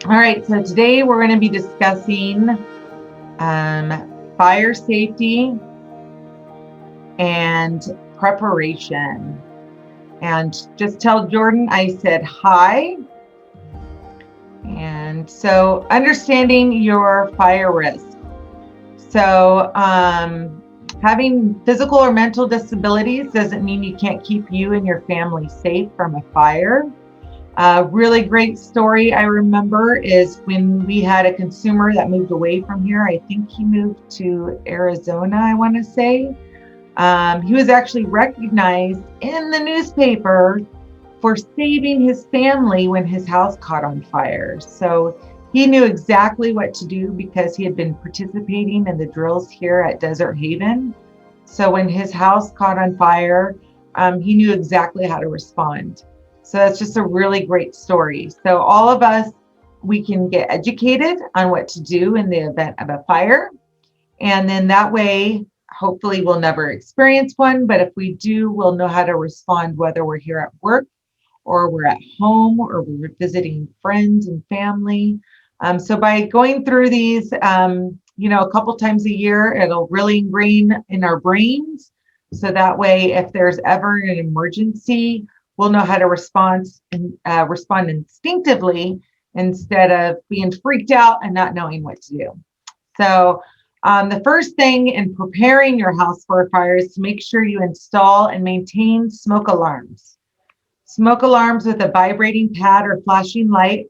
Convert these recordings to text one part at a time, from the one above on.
All right, so today we're going to be discussing fire safety and preparation. And just tell Jordan I said hi. And so, understanding your fire risk. So, having physical or mental disabilities doesn't mean you can't keep you and your family safe from a fire. A really great story I remember is when we had a consumer that moved away from here. I think he moved to Arizona, I want to say. He was actually recognized in the newspaper for saving his family when his house caught on fire. So he knew exactly what to do because he had been participating in the drills here at Desert Haven. So when his house caught on fire, he knew exactly how to respond. So that's just a really great story. So all of us, we can get educated on what to do in the event of a fire. And then that way, hopefully we'll never experience one. But if we do, we'll know how to respond, whether we're here at work or we're at home or we're visiting friends and family. So by going through these, a couple times a year, it'll really ingrain in our brains. So that way, if there's ever an emergency, we'll know how to respond instinctively instead of being freaked out and not knowing what to do. So the first thing in preparing your house for a fire is to make sure you install and maintain smoke alarms. Smoke alarms with a vibrating pad or flashing light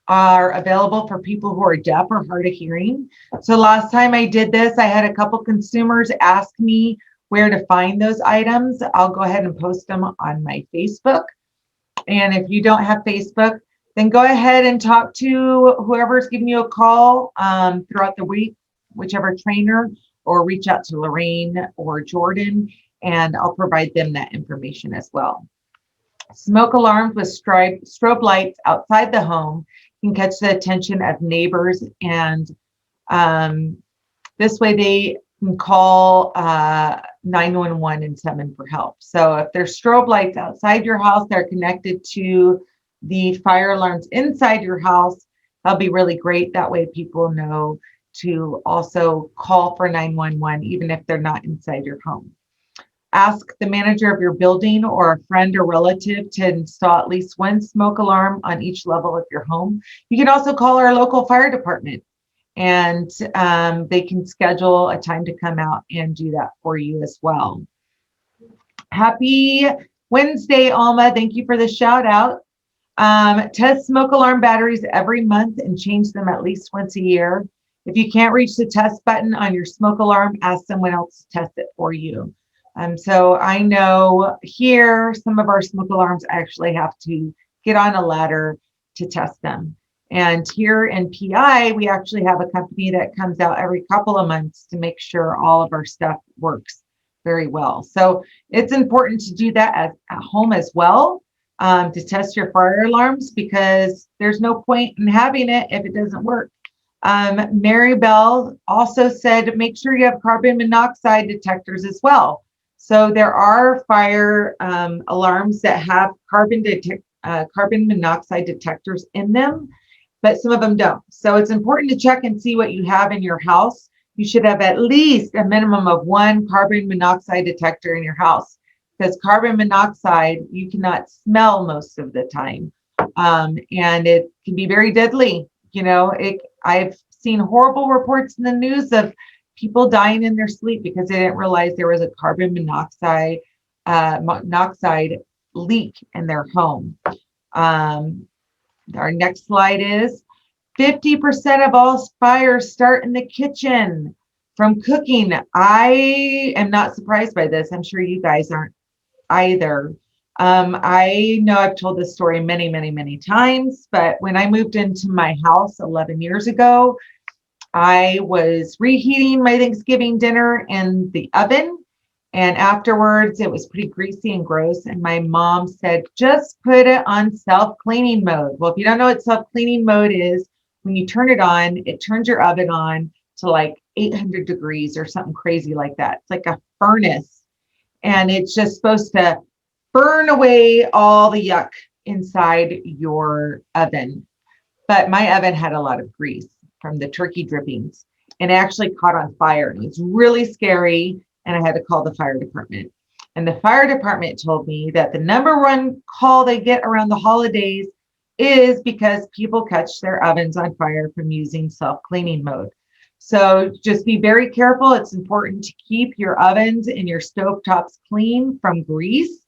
are available for people who are deaf or hard of hearing. So last time I did this, I had a couple consumers ask me where to find those items. I'll go ahead and post them on my Facebook. And if you don't have Facebook, then go ahead and talk to whoever's giving you a call throughout the week, whichever trainer, or reach out to Lorraine or Jordan, and I'll provide them that information as well. Smoke alarms with strobe lights outside the home can catch the attention of neighbors, and this way they can call 911 and summon for help. So if there's strobe lights outside your house that are connected to the fire alarms inside your house, that'll be really great. That way people know to also call for 911 even if they're not inside your home. Ask the manager of your building or a friend or relative to install at least one smoke alarm on each level of your home. You can also call our local fire department, and they can schedule a time to come out and do that for you as well. Happy Wednesday, Alma. Thank you for the shout out. Test smoke alarm batteries every month and change them at least once a year. If you can't reach the test button on your smoke alarm, ask someone else to test it for you. So I know here, some of our smoke alarms actually have to get on a ladder to test them. And here in PI, we actually have a company that comes out every couple of months to make sure all of our stuff works very well. So it's important to do that at home as well, to test your fire alarms, because there's no point in having it if it doesn't work. Mary Bell also said, make sure you have carbon monoxide detectors as well. So there are fire alarms that have carbon monoxide detectors in them, but some of them don't. So it's important to check and see what you have in your house. You should have at least a minimum of one carbon monoxide detector in your house, because carbon monoxide you cannot smell most of the time, and it can be very deadly. I've seen horrible reports in the news of people dying in their sleep because they didn't realize there was a carbon monoxide leak in their home. Our next slide is 50% of all fires start in the kitchen from cooking. I am not surprised by this. I'm sure you guys aren't either. I know I've told this story many, many, many times, but when I moved into my house 11 years ago, I was reheating my Thanksgiving dinner in the oven, and afterwards it was pretty greasy and gross. And my mom said, just put it on self-cleaning mode. Well, if you don't know what self-cleaning mode is, when you turn it on, it turns your oven on to like 800 degrees or something crazy like that. It's like a furnace, and it's just supposed to burn away all the yuck inside your oven. but my oven had a lot of grease from the turkey drippings and it actually caught on fire. And it was really scary. And I had to call the fire department. And the fire department told me that the number one call they get around the holidays is because people catch their ovens on fire from using self-cleaning mode. So just be very careful. It's important to keep your ovens and your stovetops clean from grease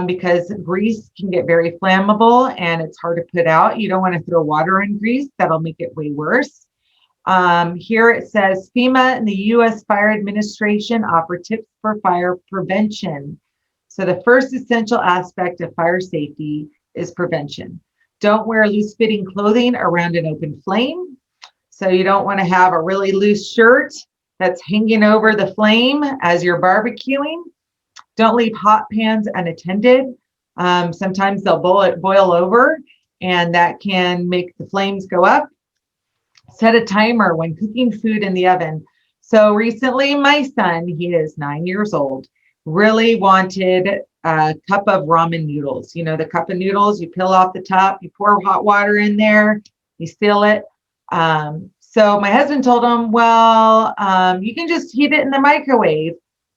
because grease can get very flammable and it's hard to put out. You don't want to throw water on grease. That'll make it way worse. Here it says FEMA and the U.S. Fire Administration offer tips for fire prevention. So the first essential aspect of fire safety is prevention. Don't wear loose-fitting clothing around an open flame. So you don't want to have a really loose shirt that's hanging over the flame as you're barbecuing. Don't leave hot pans unattended. Sometimes they'll boil over and that can make the flames go up. Set a timer when cooking food in the oven. So recently my son, he is 9 years old, really wanted a cup of ramen noodles. You know, the cup of noodles, you peel off the top, you pour hot water in there, you seal it. So my husband told him, well, you can just heat it in the microwave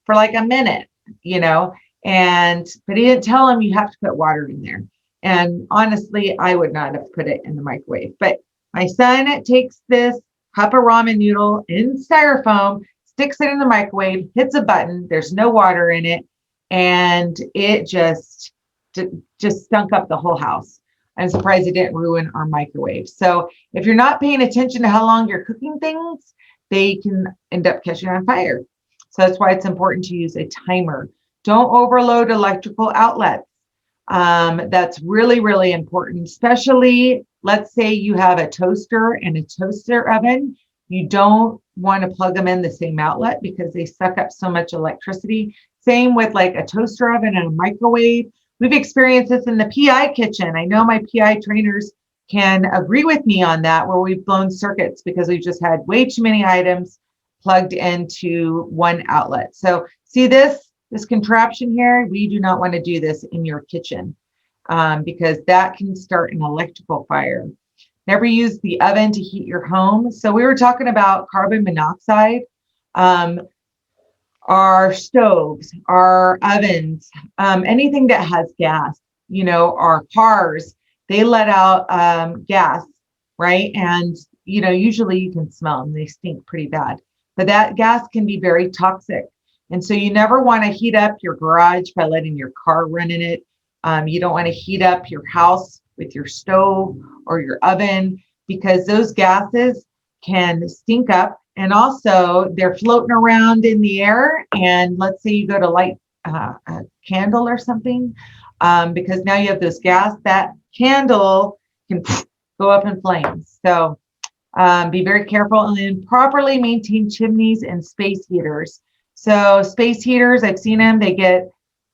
for like a minute, you know, but he didn't tell him you have to put water in there. And honestly, I would not have put it in the microwave, but my son takes this cup of ramen noodle in styrofoam, sticks it in the microwave, hits a button, there's no water in it, and it just stunk up the whole house. I'm surprised it didn't ruin our microwave. So if you're not paying attention to how long you're cooking things, they can end up catching on fire. So that's why it's important to use a timer. Don't overload electrical outlets. That's really, really important, especially let's say you have a toaster and a toaster oven. You don't want to plug them in the same outlet because they suck up so much electricity. Same with like a toaster oven and a microwave. We've experienced this in the PI kitchen. I know my PI trainers can agree with me on that, where we've blown circuits because we've just had way too many items plugged into one outlet. So see this contraption here, we do not want to do this in your kitchen because that can start an electrical fire. Never use the oven to heat your home. So we were talking about carbon monoxide. Our stoves, our ovens, anything that has gas, you know, our cars, they let out gas, right? And, you know, usually you can smell them. They stink pretty bad, but that gas can be very toxic. And so you never want to heat up your garage by letting your car run in it. You don't want to heat up your house with your stove or your oven because those gases can stink up. And also they're floating around in the air. And let's say you go to light a candle or something, because now you have this gas, that candle can go up in flames. So be very careful and then properly maintain chimneys and space heaters. So space heaters, I've seen them, they get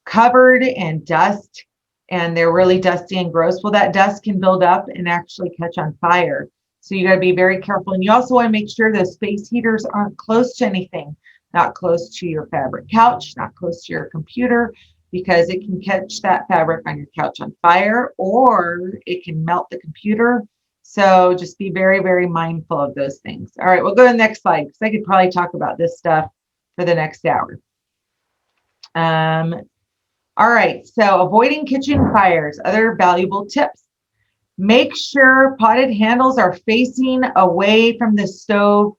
covered in dust and they're really dusty and gross. Well, that dust can build up and actually catch on fire. So you got to be very careful. And you also want to make sure the space heaters aren't close to anything, not close to your fabric couch, not close to your computer, because it can catch that fabric on your couch on fire or it can melt the computer. So just be very, very mindful of those things. All right, we'll go to the next slide because I could probably talk about this stuff for the next hour. All right, so avoiding kitchen fires, other valuable tips. Make sure potted handles are facing away from the stove,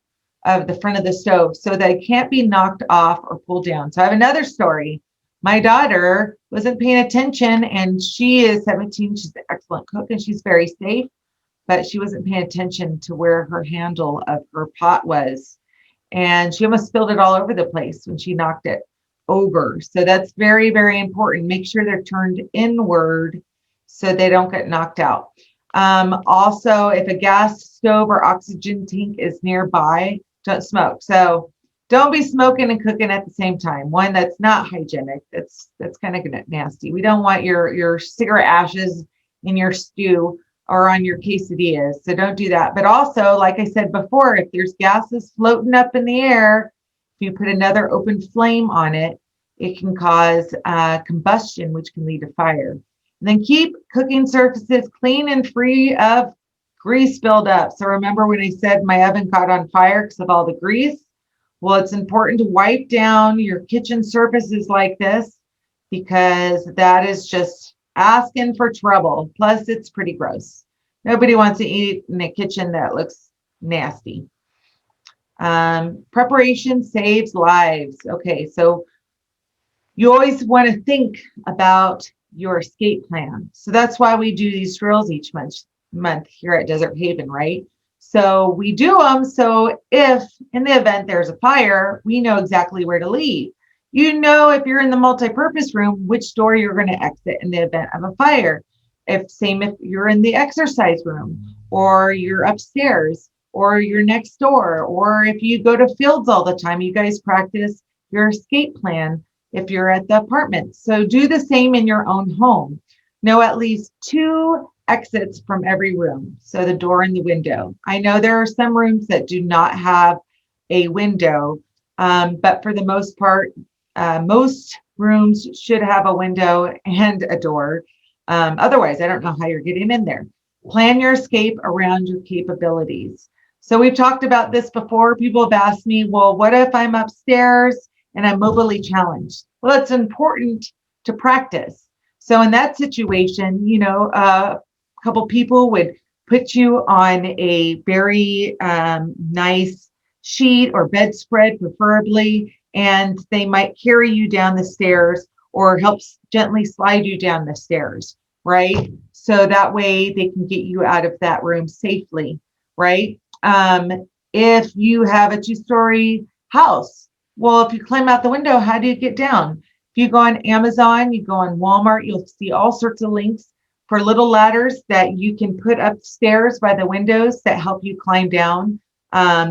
of the front of the stove, so they can't be knocked off or pulled down. So I have another story. My daughter wasn't paying attention and she is 17. She's an excellent cook and she's very safe, but she wasn't paying attention to where her handle of her pot was. And she almost spilled it all over the place when she knocked it over. So that's very, very important. Make sure they're turned inward so they don't get knocked out. Also, if a gas stove or oxygen tank is nearby, don't smoke. So don't be smoking and cooking at the same time. One, that's not hygienic. That's kind of nasty. We don't want your cigarette ashes in your stew or on your quesadillas. So don't do that. But also, like I said before, if there's gases floating up in the air, if you put another open flame on it, it can cause combustion, which can lead to fire. And then keep cooking surfaces clean and free of grease buildup. So remember when I said my oven caught on fire because of all the grease? Well, it's important to wipe down your kitchen surfaces like this because that is just asking for trouble. Plus, it's pretty gross. Nobody wants to eat in a kitchen that looks nasty. Preparation saves lives. Okay, so you always want to think about your escape plan. So that's why we do these drills each month here at Desert Haven, right? So we do them so if in the event there's a fire, we know exactly where to leave. You know, if you're in the multi-purpose room, which door you're going to exit in the event of a fire. If you're in the exercise room or you're upstairs or you're next door, or if you go to fields all the time, you guys practice your escape plan if you're at the apartment. So do the same in your own home. Know at least 2 exits from every room. So the door and the window. I know there are some rooms that do not have a window, but for the most part, most rooms should have a window and a door. Otherwise, I don't know how you're getting in there. Plan your escape around your capabilities. So we've talked about this before. People have asked me, well, what if I'm upstairs and I'm mobilely challenged? Well, it's important to practice. So in that situation, you know, a couple people would put you on a very nice sheet or bedspread, preferably, and they might carry you down the stairs or help gently slide you down the stairs, right? So that way they can get you out of that room safely, right? If you have a 2-story house, well, if you climb out the window, how do you get down? If you go on Amazon, you go on Walmart, you'll see all sorts of links for little ladders that you can put upstairs by the windows that help you climb down.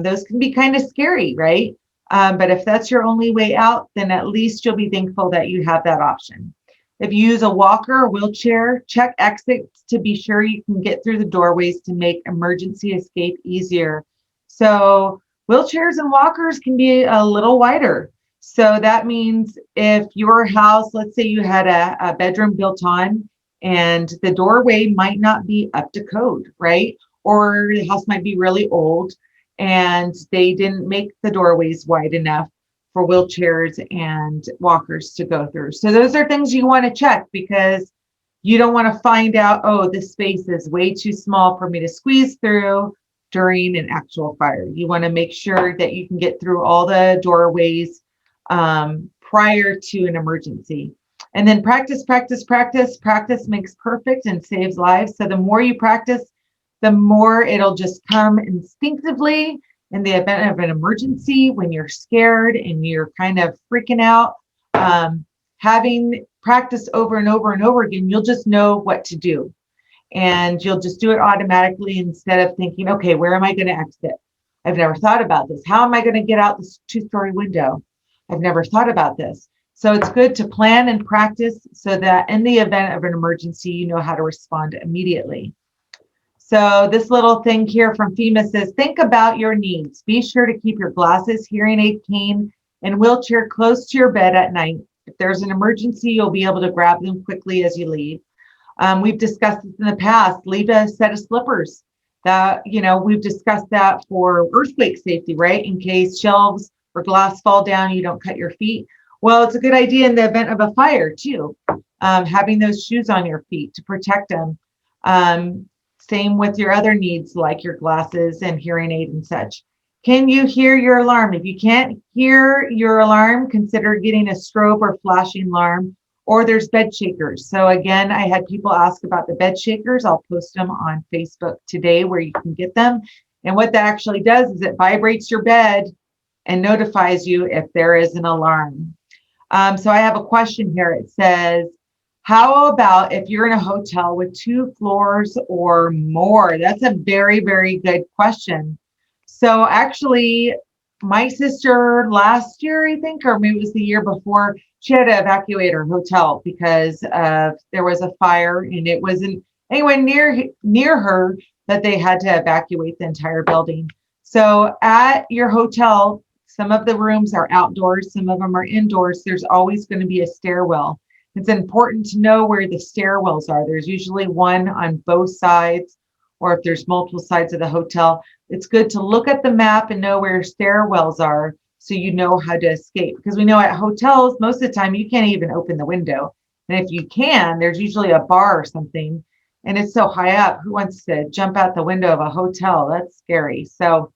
Those can be kind of scary, right? But if that's your only way out, then at least you'll be thankful that you have that option. If you use a walker or wheelchair, check exits to be sure you can get through the doorways to make emergency escape easier. So wheelchairs and walkers can be a little wider. So that means if your house, let's say you had a bedroom built on and the doorway might not be up to code, right? Or the house might be really old and they didn't make the doorways wide enough for wheelchairs and walkers to go through. So those are things you want to check because you don't want to find out, oh, this space is way too small for me to squeeze through during an actual fire. You want to make sure that you can get through all the doorways prior to an emergency. And then practice, practice, practice. Practice makes perfect and saves lives. So the more you practice, the more it'll just come instinctively in the event of an emergency when you're scared and you're kind of freaking out. Having practice over and over and over again, you'll just know what to do. And you'll just do it automatically instead of thinking, okay, where am I going to exit? I've never thought about this. How am I going to get out this 2-story window? I've never thought about this. So it's good to plan and practice so that in the event of an emergency, you know how to respond immediately. So this little thing here from FEMA says, think about your needs. Be sure to keep your glasses, hearing aid, cane, and wheelchair close to your bed at night. If there's an emergency, you'll be able to grab them quickly as you leave. We've discussed this in the past. Leave a set of slippers. That, you know, we've discussed that for earthquake safety, right? In case shelves or glass fall down, you don't cut your feet. Well, it's a good idea in the event of a fire too. Having those shoes on your feet to protect them. Same with your other needs like your glasses and hearing aid and such. Can you hear your alarm? If you can't hear your alarm, consider getting a strobe or flashing alarm, or there's bed shakers. So again, I had people ask about the bed shakers. I'll post them on Facebook today where you can get them. And what that actually does is it vibrates your bed and notifies you if there is an alarm. So I have a question here. It says, how about if you're in a hotel with 2 floors or more? That's a very, very good question. So actually, my sister last year, I think, or maybe it was the year before, she had to evacuate her hotel because there was a fire and it wasn't anywhere near her that they had to evacuate the entire building. So at your hotel, some of the rooms are outdoors, some of them are indoors. There's always going to be a stairwell. It's important to know where the stairwells are. There's usually one on both sides or if there's multiple sides of the hotel, it's good to look at the map and know where stairwells are so you know how to escape. Because we know at hotels, most of the time, you can't even open the window. And if you can, there's usually a bar or something, and it's so high up. Who wants to jump out the window of a hotel? That's scary. So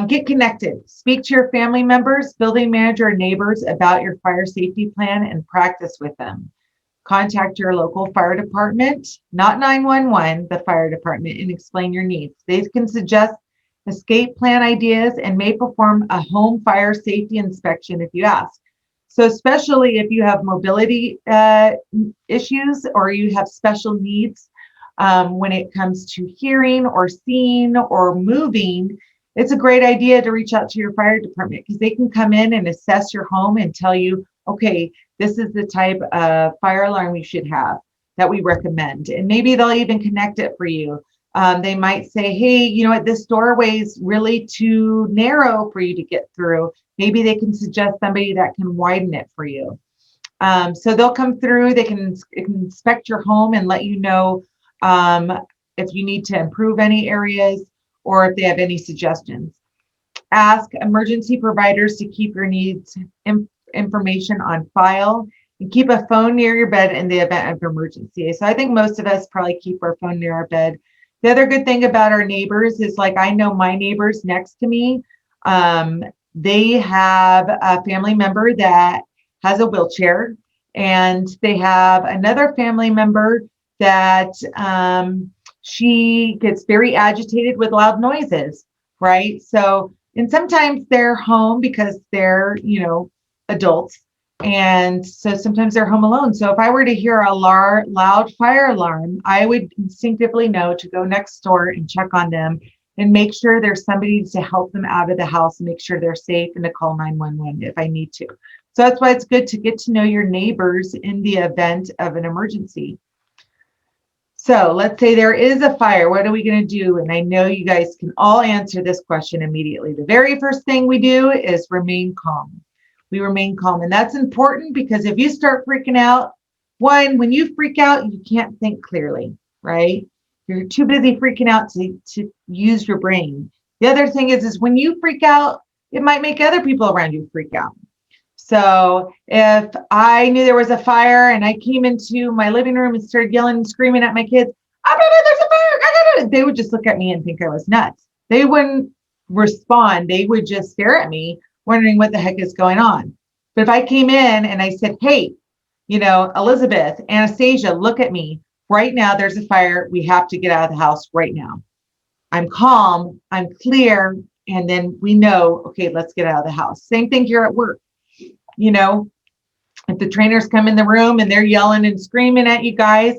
get connected. Speak to your family members, building manager, and neighbors about your fire safety plan and practice with them. Contact your local fire department, not 911, the fire department, and explain your needs. They can suggest escape plan ideas and may perform a home fire safety inspection if you ask. So especially if you have mobility issues or you have special needs when it comes to hearing or seeing or moving, it's a great idea to reach out to your fire department because they can come in and assess your home and tell you, okay, this is the type of fire alarm you should have that we recommend. And maybe they'll even connect it for you. They might say, hey, you know what, this doorway is really too narrow for you to get through. Maybe they can suggest somebody that can widen it for you. So they'll come through, they can inspect your home and let you know if you need to improve any areas or if they have any suggestions. Ask emergency providers to keep your needs information on file and keep a phone near your bed in the event of emergency. So I think most of us probably keep our phone near our bed. The other good thing about our neighbors is, like, I know my neighbors next to me, they have a family member that has a wheelchair, and they have another family member that she gets very agitated with loud noises, right? So, and sometimes they're home because they're, adults. And so sometimes they're home alone. So if I were to hear a loud fire alarm, I would instinctively know to go next door and check on them and make sure there's somebody to help them out of the house and make sure they're safe and to call 911 if I need to. So that's why it's good to get to know your neighbors in the event of an emergency. So let's say there is a fire. What are we going to do? And I know you guys can all answer this question immediately. The very first thing we do is remain calm. We remain calm. And that's important because if you start freaking out, when you freak out, you can't think clearly, right? You're too busy freaking out to use your brain. The other thing is when you freak out, it might make other people around you freak out. So if I knew there was a fire and I came into my living room and started yelling and screaming at my kids, there's a fire, they would just look at me and think I was nuts. They wouldn't respond. They would just stare at me, wondering what the heck is going on. But if I came in and I said, hey, Elizabeth, Anastasia, look at me. Right now, there's a fire. We have to get out of the house right now. I'm calm, I'm clear, and then we know, okay, let's get out of the house. Same thing here at work. If the trainers come in the room and they're yelling and screaming at you guys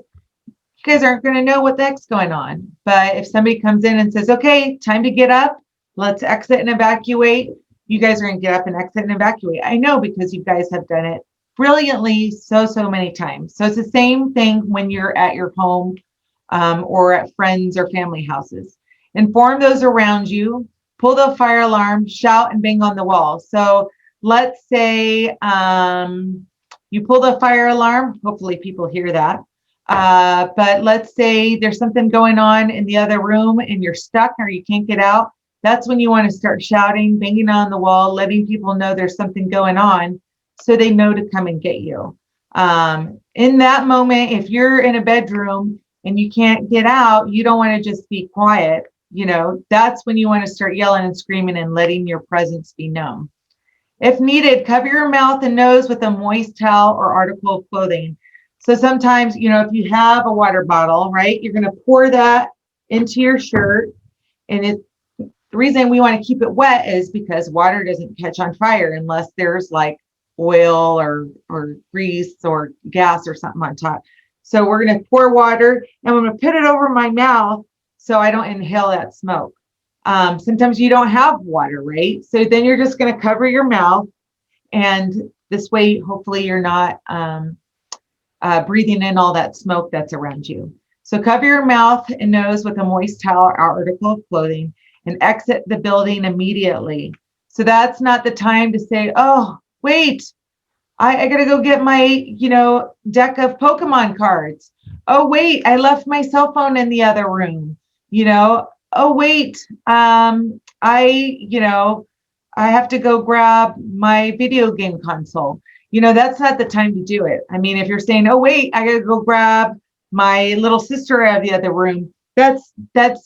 aren't going to know what the heck's going on. But if somebody comes in and says, okay, time to get up, let's exit and evacuate, you guys are going to get up and exit and evacuate. I know because you guys have done it brilliantly so many times. So it's the same thing when you're at your home or at friends or family houses. Inform those around you, pull the fire alarm, shout and bang on the wall. So let's say you pull the fire alarm. Hopefully people hear that. But let's say there's something going on in the other room and you're stuck or you can't get out. That's when you want to start shouting, banging on the wall, letting people know there's something going on so they know to come and get you. In that moment, if you're in a bedroom and you can't get out, you don't want to just be quiet. That's when you want to start yelling and screaming and letting your presence be known. If needed, cover your mouth and nose with a moist towel or article of clothing. So sometimes, if you have a water bottle, right, you're going to pour that into your shirt. And the reason we want to keep it wet is because water doesn't catch on fire unless there's like oil or grease or gas or something on top. So we're going to pour water and I'm going to put it over my mouth so I don't inhale that smoke. Sometimes you don't have water, right? So then you're just going to cover your mouth, and this way, hopefully you're not breathing in all that smoke that's around you. So cover your mouth and nose with a moist towel or article of clothing and exit the building immediately. So that's not the time to say, oh, wait, I got to go get my, deck of Pokemon cards. Oh, wait, I left my cell phone in the other room. Oh, wait, I have to go grab my video game console. That's not the time to do it. I mean, if you're saying, oh, wait, I got to go grab my little sister out of the other room, that's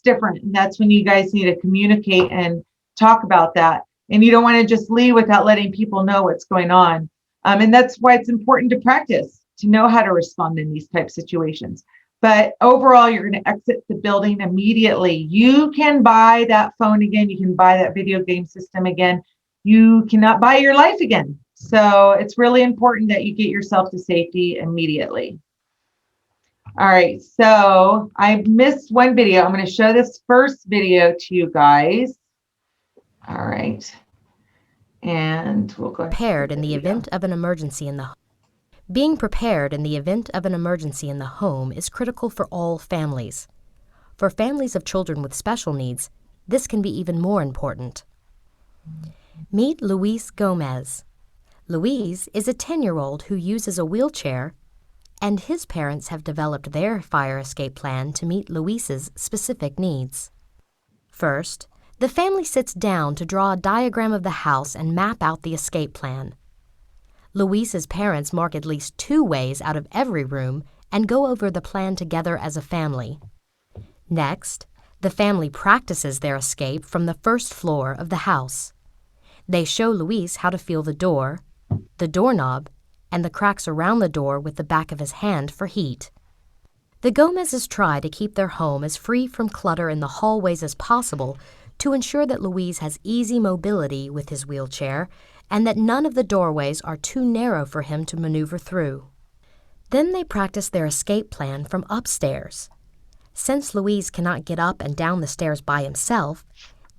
different. And that's when you guys need to communicate and talk about that. And you don't want to just leave without letting people know what's going on. And that's why it's important to practice, to know how to respond in these type situations. But overall, you're going to exit the building immediately. You can buy that phone again. You can buy that video game system again. You cannot buy your life again. So it's really important that you get yourself to safety immediately. All right, so I missed one video. I'm going to show this first video to you guys. All right. And we'll go ahead. Prepared in the event of an emergency in the home. Being prepared in the event of an emergency in the home is critical for all families. For families of children with special needs, this can be even more important. Meet Luis Gomez. Luis is a 10-year-old who uses a wheelchair, and his parents have developed their fire escape plan to meet Luis's specific needs. First, the family sits down to draw a diagram of the house and map out the escape plan. Luis's parents mark at least 2 ways out of every room and go over the plan together as a family. Next, the family practices their escape from the first floor of the house. They show Luis how to feel the door, the doorknob, and the cracks around the door with the back of his hand for heat. The Gomez's try to keep their home as free from clutter in the hallways as possible to ensure that Luis has easy mobility with his wheelchair and that none of the doorways are too narrow for him to maneuver through. Then they practice their escape plan from upstairs. Since Luis cannot get up and down the stairs by himself,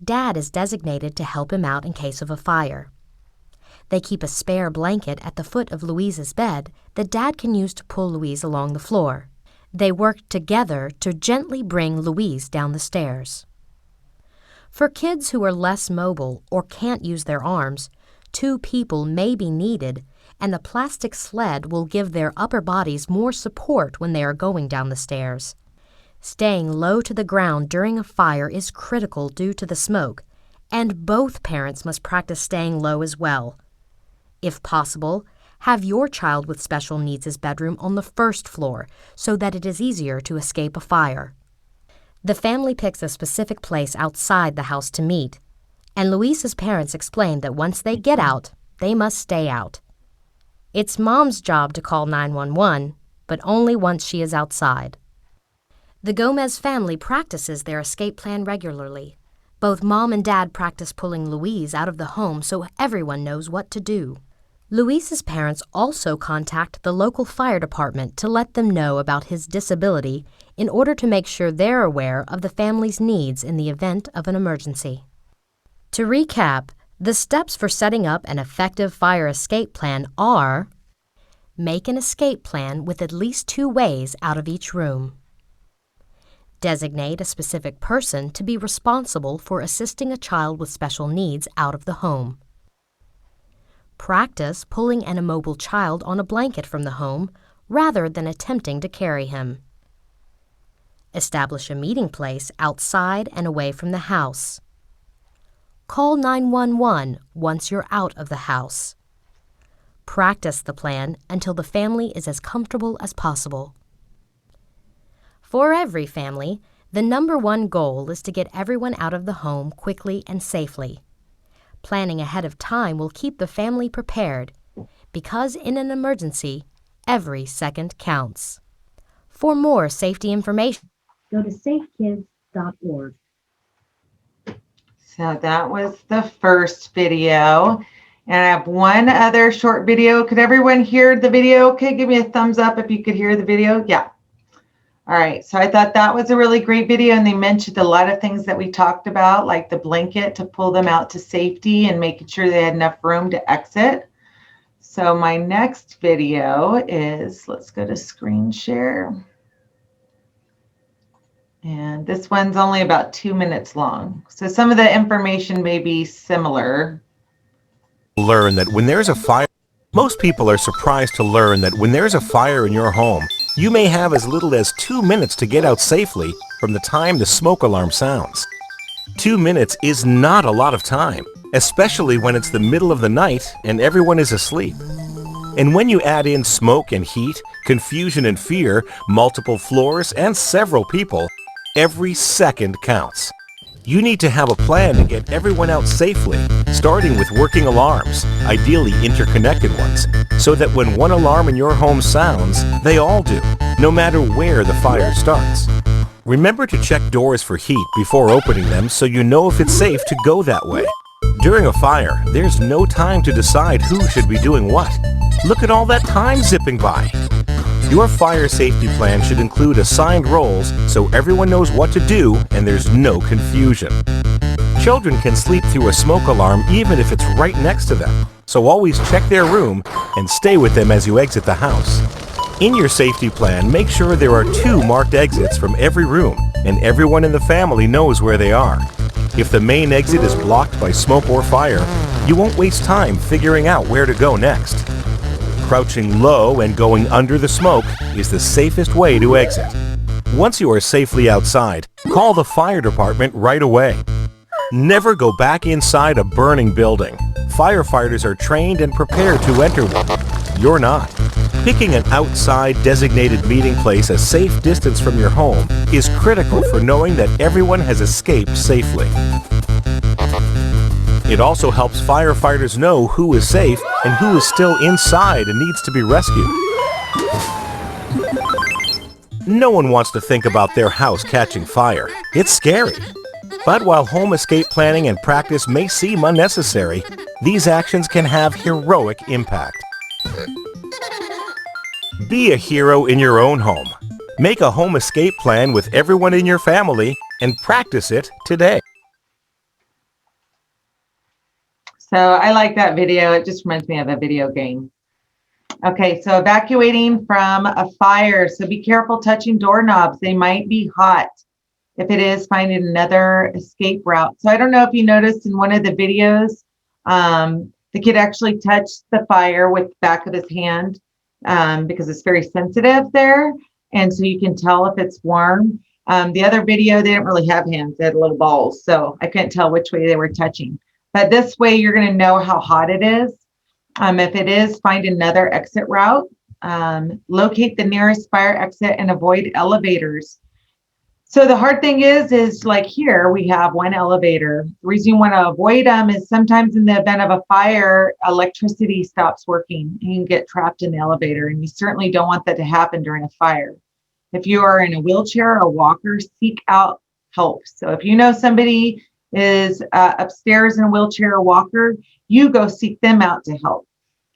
Dad is designated to help him out in case of a fire. They keep a spare blanket at the foot of Luis's bed that Dad can use to pull Luis along the floor. They work together to gently bring Luis down the stairs. For kids who are less mobile or can't use their arms, 2 people may be needed, and the plastic sled will give their upper bodies more support when they are going down the stairs. Staying low to the ground during a fire is critical due to the smoke, and both parents must practice staying low as well. If possible, have your child with special needs' bedroom on the first floor so that it is easier to escape a fire. The family picks a specific place outside the house to meet, and Luis's parents explain that once they get out, they must stay out. It's Mom's job to call 911, but only once she is outside. The Gomez family practices their escape plan regularly. Both Mom and Dad practice pulling Luis out of the home so everyone knows what to do. Luis's parents also contact the local fire department to let them know about his disability in order to make sure they're aware of the family's needs in the event of an emergency. To recap, the steps for setting up an effective fire escape plan are: make an escape plan with at least 2 ways out of each room. Designate a specific person to be responsible for assisting a child with special needs out of the home. Practice pulling an immobile child on a blanket from the home rather than attempting to carry him. Establish a meeting place outside and away from the house. Call 911 once you're out of the house. Practice the plan until the family is as comfortable as possible. For every family, the #1 goal is to get everyone out of the home quickly and safely. Planning ahead of time will keep the family prepared, because in an emergency, every second counts. For more safety information, go to safekids.org. So that was the first video. And I have one other short video. Could everyone hear the video? Okay, give me a thumbs up if you could hear the video. Yeah. All right. So I thought that was a really great video. And they mentioned a lot of things that we talked about, like the blanket to pull them out to safety and making sure they had enough room to exit. So my next video is, let's go to screen share. And this one's only about 2 minutes long. So some of the information may be similar. Learn that when there's a fire, most people are surprised to learn that when there's a fire in your home, You may have as little as 2 minutes to get out safely from the time the smoke alarm sounds. 2 minutes is not a lot of time, especially when it's the middle of the night and everyone is asleep. And when you add in smoke and heat, confusion and fear, multiple floors, and several people, every second counts. You need to have a plan to get everyone out safely, starting with working alarms, ideally interconnected ones, so that when one alarm in your home sounds, they all do, no matter where the fire starts. Remember to check doors for heat before opening them so you know if it's safe to go that way. During a fire, there's no time to decide who should be doing what. Look at all that time zipping by. Your fire safety plan should include assigned roles so everyone knows what to do and there's no confusion. Children can sleep through a smoke alarm even if it's right next to them, so always check their room and stay with them as you exit the house. In your safety plan, make sure there are 2 marked exits from every room and everyone in the family knows where they are. If the main exit is blocked by smoke or fire, you won't waste time figuring out where to go next. Crouching low and going under the smoke is the safest way to exit. Once you are safely outside, call the fire department right away. Never go back inside a burning building. Firefighters are trained and prepared to enter one. You're not. Picking an outside designated meeting place a safe distance from your home is critical for knowing that everyone has escaped safely. It also helps firefighters know who is safe and who is still inside and needs to be rescued. No one wants to think about their house catching fire. It's scary. But while home escape planning and practice may seem unnecessary, these actions can have heroic impact. Be a hero in your own home. Make a home escape plan with everyone in your family and practice it today. So I like that video. It just reminds me of a video game. Okay, so evacuating from a fire. So be careful touching doorknobs. They might be hot. If it is, find another escape route. So I don't know if you noticed in one of the videos, the kid actually touched the fire with the back of his hand because it's very sensitive there. And so you can tell if it's warm. The other video, they didn't really have hands. They had little balls. So I couldn't tell which way they were touching. But this way, you're going to know how hot it is. If it is, find another exit route. Locate the nearest fire exit and avoid elevators. So the hard thing is like here, we have one elevator. The reason you want to avoid them is sometimes in the event of a fire, electricity stops working and you get trapped in the elevator. And you certainly don't want that to happen during a fire. If you are in a wheelchair or walker, seek out help. So if you know somebody is upstairs in a wheelchair or walker, you go seek them out to help.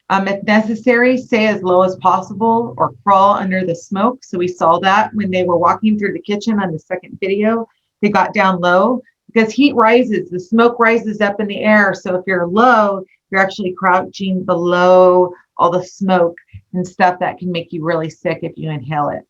If necessary, stay as low as possible or crawl under the smoke. So we saw that when they were walking through the kitchen on the second video, they got down low because heat rises, the smoke rises up in the air. So if you're low, you're actually crouching below all the smoke and stuff that can make you really sick if you inhale it.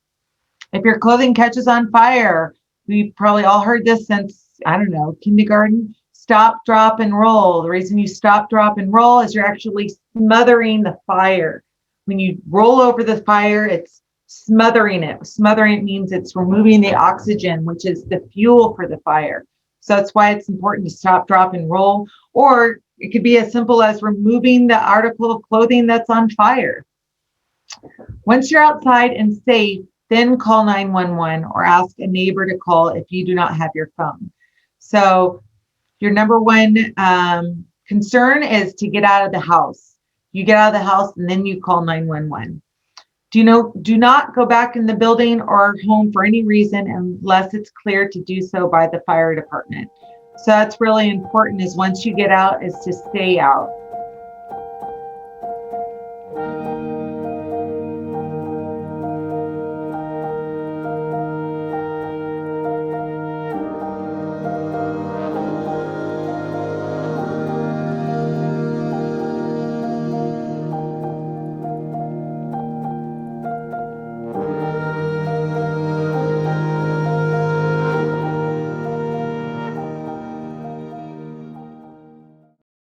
If your clothing catches on fire, we've probably all heard this since, I don't know, kindergarten. Stop, drop, and roll. The reason you stop, drop, and roll is you're actually smothering the fire. When you roll over the fire, it's smothering it. Smothering means it's removing the oxygen, which is the fuel for the fire. So that's why it's important to stop, drop, and roll. Or it could be as simple as removing the article of clothing that's on fire. Once you're outside and safe, then call 911 or ask a neighbor to call if you do not have your phone. So your number one concern is to get out of the house. You get out of the house and then you call 911. Do not go back in the building or home for any reason unless it's clear to do so by the fire department. So that's really important, is once you get out is to stay out.